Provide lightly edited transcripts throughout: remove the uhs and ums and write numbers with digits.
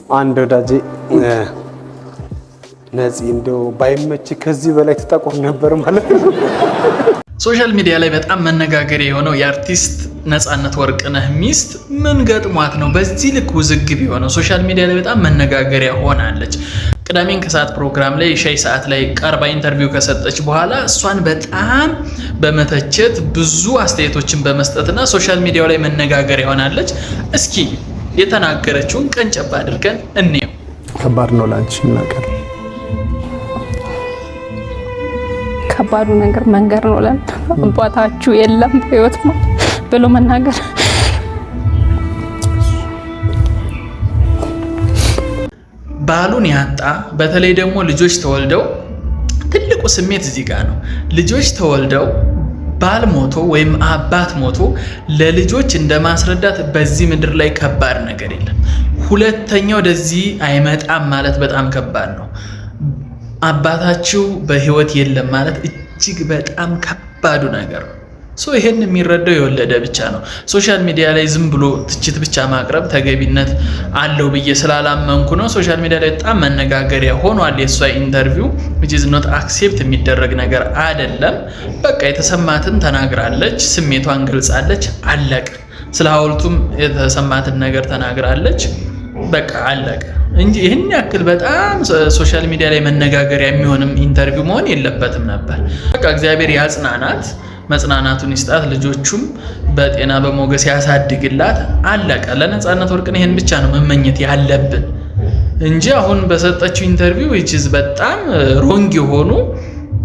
አንድ ወዳጄ ነፂ እንደው ባይመች ከዚህ በላይ ተጠቆር ነበር ማለት ነው። ሶሻል ሚዲያ ላይ በጣም መነጋገሪያ የሆነው የአርቲስት ነፃነት ወርቅነህ ሚስት ምን ገጥሟት ነው በዚህ ልክ ውዝግብ የሆነው? ሶሻል ሚዲያ ላይ በጣም መነጋገሪያ ሆናለች። ቅዳሜን ከሰዓት ፕሮግራም ላይ ሻይ ሰዓት ላይ ቀርባ ኢንተርቪው ከሰጠች በኋላ እሷን በጣም በመተቸት ብዙ አስተያየቶችን በመስጠትና ሶሻል ሚዲያው ላይ መነጋገሪያ ሆናለች። እስኪ የተናገረችውን ቀንጨብ አድርገን እንየው። ከባድ ነው ላንቺ ነገር ከባዱ ነገር መንገር ነው ለን አባታችሁ የለም በህይወት ብሎ መናገር። ባሉን ያጣ በተለይ ደግሞ ልጆች ተወልደው ትልቁ ስሜት እዚህ ጋር ነው። ልጆች ተወልደው ባል ሞቶ ወይም አባት ሞቶ ለልጆች እንደማስረዳት በዚህ ምድር ላይ ከባድ ነገር የለም። ሁለተኛው ወደዚህ አይመጣም ማለት በጣም ከባድ ነው። አባታችሁ በህይወት የለም ማለት እጅግ በጣም ከባዱ ነገር ነው። ይሄን የሚረዳው የወለደ ብቻ ነው። ሶሻል ሚዲያ ላይ ዝም ብሎ ትችት ብቻ ማቅረብ ተገቢነት አለው ብዬ ስላላመንኩ ነው። ሶሻል ሚዲያ ላይ በጣም መነጋገሪያ ሆኗል የሷ ኢንተርቪው which is not accept የሚደረግ ነገር አይደለም። በቃ የተሰማትን ተናግራለች፣ ስሜቷን ገልጻለች፣ አለቀ። ስለ ሐውልቱም የተሰማትን ነገር ተናግራለች፣ በቃ አለቀ እንጂ ይሄን ያክል በጣም ሶሻል ሚዲያ ላይ መነጋገሪያ የሚሆንም ኢንተርቪው መሆን የለበትም ነበር። በቃ እግዚአብሔር ያጽናናት፣ መጽናናቱን ይስጣት፣ ልጆቹም በጤና በሞገስ ያሳድግላት፣ አለቀ። ለነፃነት ወርቅነህ ይሄን ብቻ ነው መመኘት ያለብን እንጂ አሁን በሰጠችው ኢንተርቪው which is በጣም ሮንግ የሆኑ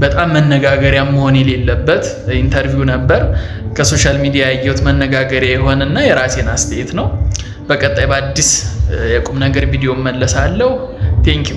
በጣም መነጋገሪያ መሆን የሌለበት ኢንተርቪው ነበር። ከሶሻል ሚዲያ ያየሁት መነጋገሪያ የሆነና የራሴን አስተያየት ነው። በቀጣይ በአዲስ የቁም ነገር ቪዲዮ መለሳለሁ። ቴንክ ዩ